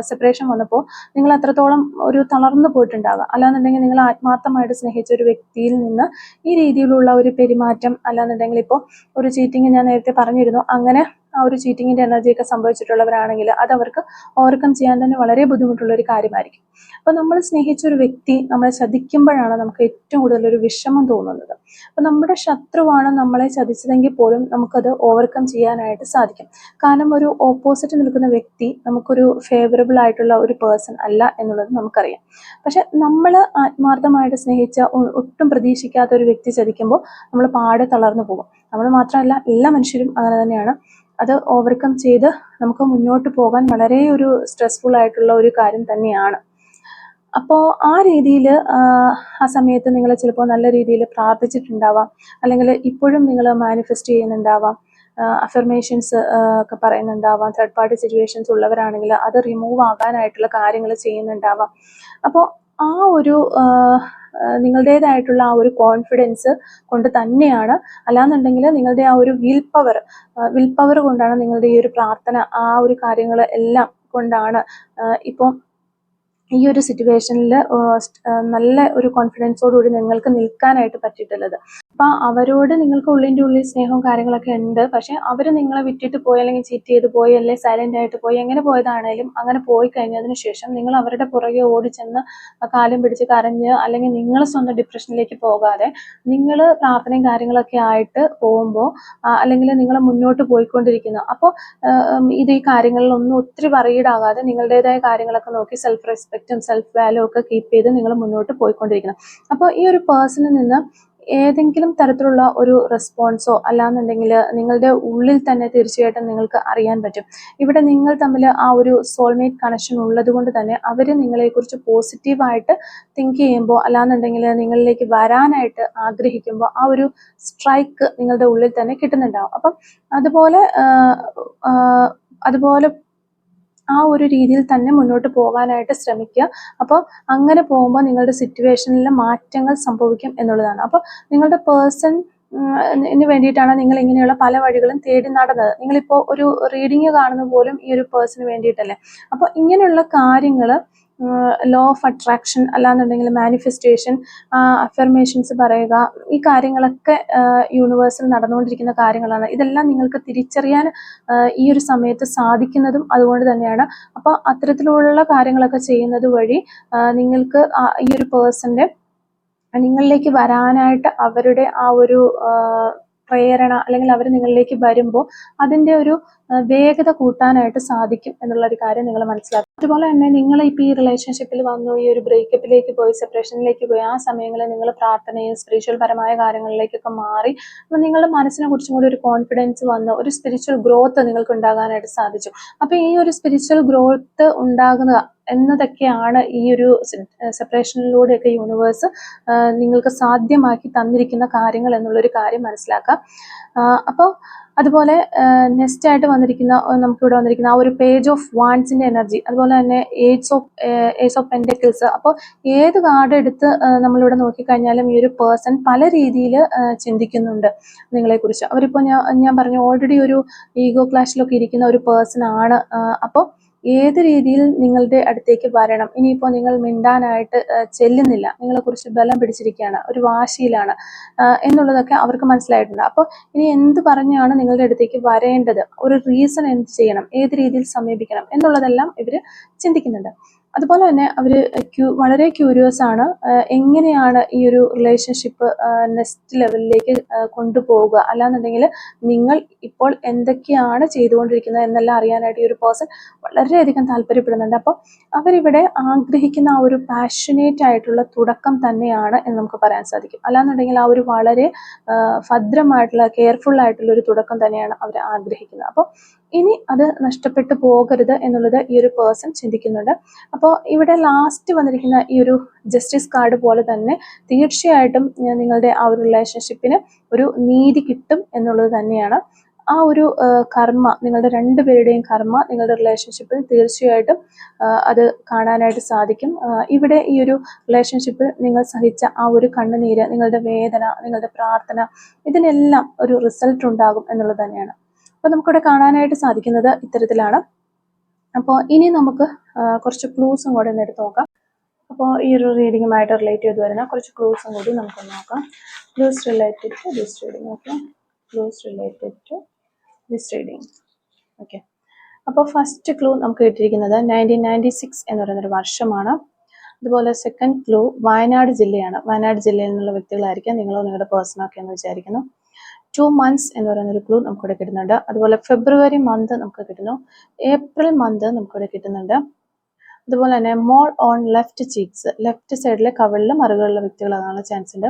സെപ്പറേഷൻ വന്നപ്പോൾ നിങ്ങൾ അത്രത്തോളം ഒരു തളർന്നു പോയിട്ടുണ്ടാകാം, അല്ലാന്നുണ്ടെങ്കിൽ നിങ്ങൾ ആത്മാർത്ഥമായിട്ട് സ്നേഹിച്ച ഒരു വ്യക്തിയിൽ നിന്ന് ഈ രീതിയിലുള്ള ഒരു പെരുമാറ്റം, അല്ലാന്നുണ്ടെങ്കിൽ ഇപ്പോൾ ഒരു ചീറ്റിംഗ് ഞാൻ നേരത്തെ പറഞ്ഞിരുന്നു, അങ്ങനെ ആ ഒരു ചീറ്റിങ്ങിന്റെ എനർജിയൊക്കെ സംഭവിച്ചിട്ടുള്ളവരാണെങ്കിൽ അത് അവർക്ക് ഓവർകം ചെയ്യാൻ തന്നെ വളരെ ബുദ്ധിമുട്ടുള്ള ഒരു കാര്യമായിരിക്കും. അപ്പൊ നമ്മൾ സ്നേഹിച്ച ഒരു വ്യക്തി നമ്മളെ ചതിക്കുമ്പോഴാണ് നമുക്ക് ഏറ്റവും കൂടുതൽ ഒരു വിഷമം തോന്നുന്നത്. അപ്പൊ നമ്മുടെ ശത്രുവാണ് നമ്മളെ ചതിച്ചതെങ്കിൽ പോലും നമുക്കത് ഓവർകം ചെയ്യാനായിട്ട് സാധിക്കും. കാരണം ഒരു ഓപ്പോസിറ്റ് നിൽക്കുന്ന വ്യക്തി നമുക്കൊരു ഫേവറബിൾ ആയിട്ടുള്ള ഒരു പേഴ്സൺ അല്ല എന്നുള്ളത് നമുക്കറിയാം. പക്ഷെ നമ്മൾ ആത്മാർത്ഥമായിട്ട് സ്നേഹിച്ച ഒട്ടും പ്രതീക്ഷിക്കാത്ത ഒരു വ്യക്തി ചതിക്കുമ്പോൾ നമ്മൾ പാടെ തളർന്നു പോകും. നമ്മൾ മാത്രമല്ല, എല്ലാ മനുഷ്യരും അങ്ങനെ തന്നെയാണ്. അത് ഓവർകം ചെയ്ത് നമുക്ക് മുന്നോട്ട് പോകാൻ വളരെ ഒരു സ്ട്രെസ്ഫുൾ ആയിട്ടുള്ള ഒരു കാര്യം തന്നെയാണ്. അപ്പോൾ ആ രീതിയിൽ ആ സമയത്ത് നിങ്ങൾ ചിലപ്പോൾ നല്ല രീതിയിൽ പ്രാർത്ഥിച്ചിട്ടുണ്ടാവാം, അല്ലെങ്കിൽ ഇപ്പോഴും നിങ്ങൾ മാനിഫെസ്റ്റ് ചെയ്യുന്നുണ്ടാവാം, അഫർമേഷൻസ് ഒക്കെ പറയുന്നുണ്ടാവാം. തേർഡ് പാർട്ടി സിറ്റുവേഷൻസ് ഉള്ളവരാണെങ്കിൽ അത് റിമൂവ് ആകാനായിട്ടുള്ള കാര്യങ്ങൾ ചെയ്യുന്നുണ്ടാവാം. അപ്പോൾ ആ ഒരു നിങ്ങളുടേതായിട്ടുള്ള ആ ഒരു കോൺഫിഡൻസ് കൊണ്ട് തന്നെയാണ്, അല്ലാന്നുണ്ടെങ്കിൽ നിങ്ങളുടെ ആ ഒരു വിൽ പവർ കൊണ്ടാണ്, നിങ്ങളുടെ ഈ ഒരു പ്രാർത്ഥന, ആ ഒരു കാര്യങ്ങൾ എല്ലാം കൊണ്ടാണ് ഇപ്പോൾ ഈ ഒരു സിറ്റുവേഷനിൽ നല്ല ഒരു കോൺഫിഡൻസോടുകൂടി നിങ്ങൾക്ക് നിൽക്കാനായിട്ട് പറ്റിയിട്ടുള്ളത്. അപ്പം അവരോട് നിങ്ങൾക്ക് ഉള്ളിൻ്റെ ഉള്ളിൽ സ്നേഹവും കാര്യങ്ങളൊക്കെ ഉണ്ട്. പക്ഷെ അവർ നിങ്ങളെ വിട്ടിട്ട് പോയി, അല്ലെങ്കിൽ ചീറ്റ് ചെയ്ത് പോയി, അല്ലെങ്കിൽ സൈലന്റ് ആയിട്ട് പോയി, എങ്ങനെ പോയതാണേലും അങ്ങനെ പോയി കഴിഞ്ഞതിന് ശേഷം നിങ്ങൾ അവരുടെ പുറകെ ഓടിച്ചെന്ന് കാലും പിടിച്ച് കരഞ്ഞ്, അല്ലെങ്കിൽ നിങ്ങൾ സ്വന്തം ഡിപ്രഷനിലേക്ക് പോകാതെ നിങ്ങൾ പ്രാർത്ഥനയും കാര്യങ്ങളൊക്കെ ആയിട്ട് പോകുമ്പോൾ, അല്ലെങ്കിൽ നിങ്ങൾ മുന്നോട്ട് പോയിക്കൊണ്ടിരിക്കുന്നു. അപ്പോൾ ഇത് ഈ കാര്യങ്ങളിലൊന്നും ഒത്തിരി വറീഡ് ആകാതെ നിങ്ങളുടേതായ കാര്യങ്ങളൊക്കെ നോക്കി സെൽഫ് റെസ്പെക്റ്റും സെൽഫ് വാല്യൂ ഒക്കെ കീപ്പ് ചെയ്ത് നിങ്ങൾ മുന്നോട്ട് പോയിക്കൊണ്ടിരിക്കണം. അപ്പോൾ ഈ ഒരു പേഴ്സണിൽ നിന്ന് ഏതെങ്കിലും തരത്തിലുള്ള ഒരു റെസ്പോൺസോ, അല്ലാന്നുണ്ടെങ്കിൽ നിങ്ങളുടെ ഉള്ളിൽ തന്നെ തീർച്ചയായിട്ടും നിങ്ങൾക്ക് അറിയാൻ പറ്റും. ഇവിടെ നിങ്ങൾ തമ്മിൽ ആ ഒരു സോൾമേറ്റ് കണക്ഷൻ ഉള്ളത് കൊണ്ട് തന്നെ അവർ നിങ്ങളെക്കുറിച്ച് പോസിറ്റീവായിട്ട് തിങ്ക് ചെയ്യുമ്പോൾ, അല്ലാന്നുണ്ടെങ്കിൽ നിങ്ങളിലേക്ക് വരാനായിട്ട് ആഗ്രഹിക്കുമ്പോൾ ആ ഒരു സ്ട്രൈക്ക് നിങ്ങളുടെ ഉള്ളിൽ തന്നെ കിട്ടുന്നുണ്ടാവും. അപ്പം അതുപോലെ ആ ഒരു രീതിയിൽ തന്നെ മുന്നോട്ട് പോകാനായിട്ട് ശ്രമിക്കുക. അപ്പോൾ അങ്ങനെ പോകുമ്പോൾ നിങ്ങളുടെ സിറ്റുവേഷനിൽ മാറ്റങ്ങൾ സംഭവിക്കും എന്നുള്ളതാണ്. അപ്പോൾ നിങ്ങളുടെ പേഴ്സണിന് വേണ്ടിയിട്ടാണ് നിങ്ങൾ ഇങ്ങനെയുള്ള പല വഴികളും തേടി നടന്നത്. നിങ്ങളിപ്പോൾ ഒരു റീഡിങ് കാണുന്ന പോലും ഈ ഒരു പേഴ്സണിന് വേണ്ടിയിട്ടല്ലേ. അപ്പോൾ ഇങ്ങനെയുള്ള കാര്യങ്ങൾ, ലോ ഓഫ് അട്രാക്ഷൻ, അല്ലാന്നുണ്ടെങ്കിൽ മാനിഫെസ്റ്റേഷൻ, അഫർമേഷൻസ് പറയുക, ഈ കാര്യങ്ങളൊക്കെ യൂണിവേഴ്സിൽ നടന്നുകൊണ്ടിരിക്കുന്ന കാര്യങ്ങളാണ്. ഇതെല്ലാം നിങ്ങൾക്ക് തിരിച്ചറിയാൻ ഈ ഒരു സമയത്ത് സാധിക്കുന്നതും അതുകൊണ്ട് തന്നെയാണ്. അപ്പോൾ അത്തരത്തിലുള്ള കാര്യങ്ങളൊക്കെ ചെയ്യുന്നത് വഴി നിങ്ങൾക്ക് ഈ ഒരു പേഴ്സന്റെ നിങ്ങളിലേക്ക് വരാനായിട്ട് അവരുടെ ആ ഒരു പ്രേരണ, അല്ലെങ്കിൽ അവർ നിങ്ങളിലേക്ക് വരുമ്പോൾ അതിൻ്റെ ഒരു വേഗത കൂട്ടാനായിട്ട് സാധിക്കും എന്നുള്ളൊരു കാര്യം നിങ്ങൾ മനസ്സിലാക്കും. അതുപോലെ തന്നെ നിങ്ങൾ ഇപ്പോൾ ഈ റിലേഷൻഷിപ്പിൽ വന്നു, ഈ ഒരു ബ്രേക്കപ്പിലേക്ക് പോയി, സെപ്പറേഷനിലേക്ക് പോയി, ആ സമയങ്ങളിൽ നിങ്ങൾ പ്രാർത്ഥനയും സ്പിരിച്വൽ പരമായ കാര്യങ്ങളിലേക്കൊക്കെ മാറി അപ്പോൾ നിങ്ങളുടെ മനസ്സിനെ കുറിച്ചും കൂടി ഒരു കോൺഫിഡൻസ് വന്ന് ഒരു സ്പിരിച്വൽ ഗ്രോത്ത് നിങ്ങൾക്ക് ഉണ്ടാകാനായിട്ട് സാധിച്ചു. അപ്പോൾ ഈ ഒരു സ്പിരിച്വൽ ഗ്രോത്ത് ഉണ്ടാകുക എന്നതൊക്കെയാണ് ഈ ഒരു സെപ്പറേഷനിലൂടെയൊക്കെ യൂണിവേഴ്സ് നിങ്ങൾക്ക് സാധ്യമാക്കി തന്നിരിക്കുന്ന കാര്യങ്ങൾ എന്നുള്ളൊരു കാര്യം മനസ്സിലാക്കാം. അപ്പോൾ അതുപോലെ നെക്സ്റ്റ് ആയിട്ട് വന്നിരിക്കുന്ന, നമുക്കിവിടെ വന്നിരിക്കുന്ന ആ ഒരു പേജ് ഓഫ് വാൻസിന്റെ എനർജി, അതുപോലെ തന്നെ ഏസ് ഓഫ് പെന്റക്കിൾസ്. അപ്പോൾ ഏത് കാർഡ് എടുത്ത് നമ്മളിവിടെ നോക്കിക്കഴിഞ്ഞാലും ഈ ഒരു പേഴ്സൺ പല രീതിയിൽ ചിന്തിക്കുന്നുണ്ട് നിങ്ങളെക്കുറിച്ച്. അവരിപ്പോൾ ഞാൻ പറഞ്ഞു, ഓൾറെഡി ഒരു ഈഗോ ക്ലാഷിലൊക്കെ ഇരിക്കുന്ന ഒരു പേഴ്സൺ ആണ്. അപ്പോൾ ഏത് രീതിയിൽ നിങ്ങളുടെ അടുത്തേക്ക് വരണം, ഇനിയിപ്പോൾ നിങ്ങൾ മിണ്ടാനായിട്ട് ചെല്ലുന്നില്ല, നിങ്ങളെക്കുറിച്ച് ബലം പിടിച്ചിരിക്കുകയാണ്, ഒരു വാശിയിലാണ് എന്നുള്ളതൊക്കെ അവർക്ക് മനസ്സിലായിട്ടുണ്ട്. അപ്പോൾ ഇനി എന്ത് പറഞ്ഞാണ് നിങ്ങളുടെ അടുത്തേക്ക് വരേണ്ടത്, ഒരു റീസൺ എന്ത് ചെയ്യണം, ഏത് രീതിയിൽ സമീപിക്കണം എന്നുള്ളതെല്ലാം ഇവർ ചിന്തിക്കുന്നുണ്ട്. അതുപോലെ തന്നെ അവർ വളരെ ക്യൂരിയസ് ആണ്, എങ്ങനെയാണ് ഈ ഒരു റിലേഷൻഷിപ്പ് നെക്സ്റ്റ് ലെവലിലേക്ക് കൊണ്ടുപോവുക, അല്ലാന്നുണ്ടെങ്കിൽ നിങ്ങൾ ഇപ്പോൾ എന്തൊക്കെയാണ് ചെയ്തുകൊണ്ടിരിക്കുന്നത് എന്നെല്ലാം അറിയാനായിട്ട് ഈ ഒരു പേഴ്സൺ വളരെയധികം താല്പര്യപ്പെടുന്നുണ്ട്. അപ്പോൾ അവരിവിടെ ആഗ്രഹിക്കുന്ന ആ ഒരു പാഷനേറ്റ് ആയിട്ടുള്ള തുടക്കം തന്നെയാണ് എന്ന് നമുക്ക് പറയാൻ സാധിക്കും. അല്ലാന്നുണ്ടെങ്കിൽ ആ ഒരു വളരെ ഭദ്രമായിട്ടുള്ള കെയർഫുൾ ആയിട്ടുള്ള ഒരു തുടക്കം തന്നെയാണ് അവർ ആഗ്രഹിക്കുന്നത്. അപ്പോൾ ഇനി അത് നഷ്ടപ്പെട്ടു പോകരുത് എന്നുള്ളത് ഈ ഒരു പേഴ്സൺ ചിന്തിക്കുന്നുണ്ട്. അപ്പോൾ ഇവിടെ ലാസ്റ്റ് വന്നിരിക്കുന്ന ഈ ഒരു ജസ്റ്റിസ് കാർഡ് പോലെ തന്നെ തീർച്ചയായിട്ടും നിങ്ങളുടെ ആ ഒരു റിലേഷൻഷിപ്പിന് ഒരു നീതി കിട്ടും എന്നുള്ളത് തന്നെയാണ്. ആ ഒരു കർമ്മ, നിങ്ങളുടെ രണ്ടുപേരുടെയും കർമ്മ നിങ്ങളുടെ റിലേഷൻഷിപ്പിൽ തീർച്ചയായിട്ടും അത് കാണാനായിട്ട് സാധിക്കും. ഇവിടെ ഈ ഒരു റിലേഷൻഷിപ്പിൽ നിങ്ങൾ സഹിച്ച ആ ഒരു കണ്ണുനീര്, നിങ്ങളുടെ വേദന, നിങ്ങളുടെ പ്രാർത്ഥന, ഇതിനെല്ലാം ഒരു റിസൾട്ട് ഉണ്ടാകും എന്നുള്ളത് തന്നെയാണ്. അപ്പോൾ നമുക്കിവിടെ കാണാനായിട്ട് സാധിക്കുന്നത് ഇത്തരത്തിലാണ്. അപ്പോൾ ഇനി നമുക്ക് കുറച്ച് ക്ലൂസും കൂടെ ഒന്ന് എടുത്ത് നോക്കാം. അപ്പോൾ ഈ ഒരു റീഡിങ്ങുമായിട്ട് റിലേറ്റ് ചെയ്ത് വരുന്ന കുറച്ച് ക്ലൂസും കൂടി നമുക്ക് നോക്കാം. Clues related to this reading. Okay, clues related to this reading. Okay, അപ്പോൾ ഫസ്റ്റ് ക്ലൂ നമുക്ക് കിട്ടിയിരിക്കുന്നത് 1996 എന്ന് പറയുന്നൊരു വർഷമാണ്. അതുപോലെ സെക്കൻഡ് ക്ലൂ വയനാട് ജില്ലയാണ്. വയനാട് ജില്ലയിൽ നിന്നുള്ള വ്യക്തികളായിരിക്കാം നിങ്ങളോ നിങ്ങളുടെ പേഴ്സണൊക്കെ എന്ന് വിചാരിക്കുന്നു. 2 months എന്ന് പറയുന്നൊരു ക്ലൂ നമുക്കിവിടെ കിട്ടുന്നുണ്ട്. അതുപോലെ ഫെബ്രുവരി മന്ത് നമുക്ക് കിട്ടുന്നു. ഏപ്രിൽ മന്ത് നമുക്കിവിടെ കിട്ടുന്നുണ്ട്. അതുപോലെ തന്നെ മോൾ ഓൺ ലെഫ്റ്റ് ചീക്സ്, ലെഫ്റ്റ് സൈഡിലെ കവിളിൽ മറുകളിലുള്ള വ്യക്തികളാകാനുള്ള ചാൻസ് ഉണ്ട്.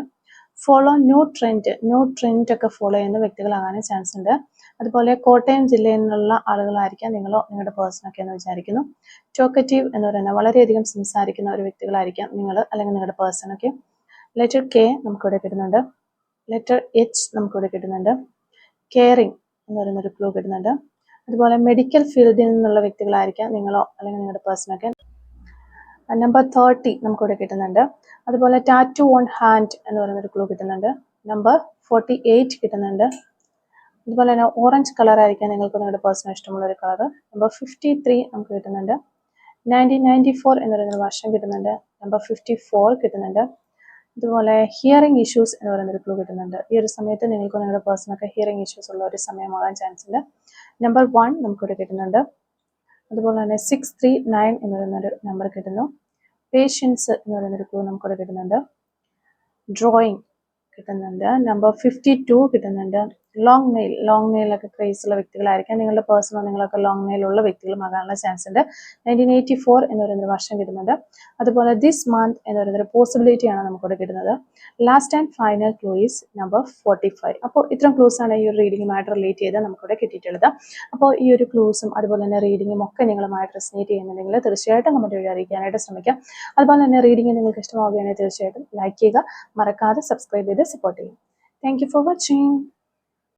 ഫോളോ ന്യൂ ട്രെൻഡ് ഒക്കെ ഫോളോ ചെയ്യുന്ന വ്യക്തികളാകാനും ചാൻസ് ഉണ്ട്. അതുപോലെ കോട്ടയം ജില്ലയിൽ നിന്നുള്ള ആളുകളായിരിക്കാം നിങ്ങളോ നിങ്ങളുടെ പേഴ്സണൊക്കെ എന്ന് വിചാരിക്കുന്നു. ടോക്കറ്റീവ് എന്ന് പറയുന്ന വളരെയധികം സംസാരിക്കുന്ന ഒരു വ്യക്തികളായിരിക്കാം നിങ്ങൾ അല്ലെങ്കിൽ നിങ്ങളുടെ പേഴ്സണൊക്കെ. ലെറ്റർ കെ നമുക്കിവിടെ കിട്ടുന്നുണ്ട്. ലെറ്റർ എച്ച് നമുക്കിവിടെ കിട്ടുന്നുണ്ട്. കെയറിങ് എന്ന് പറയുന്നൊരു ക്ലൂ കിട്ടുന്നുണ്ട്. അതുപോലെ മെഡിക്കൽ ഫീൽഡിൽ നിന്നുള്ള വ്യക്തികളായിരിക്കാം നിങ്ങളോ അല്ലെങ്കിൽ നിങ്ങളുടെ പേഴ്സണൊക്കെ. നമ്പർ 30 നമുക്കിവിടെ കിട്ടുന്നുണ്ട്. അതുപോലെ ടാറ്റു ഓൺ ഹാൻഡ് എന്ന് പറയുന്നൊരു ക്ലൂ കിട്ടുന്നുണ്ട്. നമ്പർ 48 കിട്ടുന്നുണ്ട്. അതുപോലെ തന്നെ ഓറഞ്ച് കളർ ആയിരിക്കാം നിങ്ങൾക്ക് നിങ്ങളുടെ പേഴ്സണൽ ഇഷ്ടമുള്ള ഒരു കളർ. നമ്പർ 53 നമുക്ക് കിട്ടുന്നുണ്ട്. 1994 എന്ന് പറയുന്നൊരു വർഷം കിട്ടുന്നുണ്ട്. നമ്പർ 54 കിട്ടുന്നുണ്ട്. അതുപോലെ ഹിയറിംഗ് ഇഷ്യൂസ് എന്ന് പറയുന്നൊരു ക്ലൂ കിട്ടുന്നുണ്ട്. ഈ ഒരു സമയത്ത് നിങ്ങൾക്ക് നിങ്ങളുടെ പേഴ്സണൊക്കെ ഹിയറിംഗ് ഇഷ്യൂസ് ഉള്ള ഒരു സമയമാകാൻ ചാൻസ് ഉണ്ട്. നമ്പർ 1 നമുക്കിവിടെ കിട്ടുന്നുണ്ട്. അതുപോലെ തന്നെ 639 എന്ന് പറയുന്നൊരു നമ്പർ കിട്ടുന്നു. പേഷ്യൻസ് എന്ന് പറയുന്നൊരു ക്ലൂ നമുക്കിവിടെ കിട്ടുന്നുണ്ട്. ഡ്രോയിങ് കിട്ടുന്നുണ്ട്. നമ്പർ 52 കിട്ടുന്നുണ്ട്. ലോങ് നെയിലൊക്കെ ക്രേസ് ഉള്ള വ്യക്തികളായിരിക്കാം നിങ്ങളുടെ പേഴ്സണോ നിങ്ങളൊക്കെ ലോങ് നെയിലുള്ള വ്യക്തികളുമാകാനുള്ള ചാൻസ് ഉണ്ട്. 1984 എന്ന് പറയുന്നൊരു വർഷം കിട്ടുന്നുണ്ട്. അതുപോലെ ദിസ് മന്ത് എന്ന് പറയുന്നൊരു പോസിബിലിറ്റിയാണ് നമുക്കിവിടെ കിട്ടുന്നത്. Last and final clue is number 45. അപ്പോൾ ഇത്തരം ക്ലൂസ് ആണ് ഈ ഒരു റീഡിങ്ങുമായിട്ട് റിലേറ്റ് ചെയ്ത് നമുക്കിവിടെ കിട്ടിയിട്ടുള്ളത്. അപ്പോൾ ഈ ഒരു ക്ലൂസും അതുപോലെ തന്നെ റീഡിങ്ങും ഒക്കെ നിങ്ങളുമായിട്ട് റെസനേറ്റ് ചെയ്യുന്നുണ്ടെങ്കിൽ തീർച്ചയായിട്ടും കമന്റ് വഴി അറിയിക്കാനായിട്ട് ശ്രമിക്കാം. അതുപോലെ തന്നെ റീഡിങ് നിങ്ങൾക്ക് ഇഷ്ടമാവുകയാണെങ്കിൽ തീർച്ചയായിട്ടും ലൈക്ക് ചെയ്യുക, മറക്കാതെ സബ്സ്ക്രൈബ് ചെയ്ത് സപ്പോർട്ട് ചെയ്യും. Thank you for watching.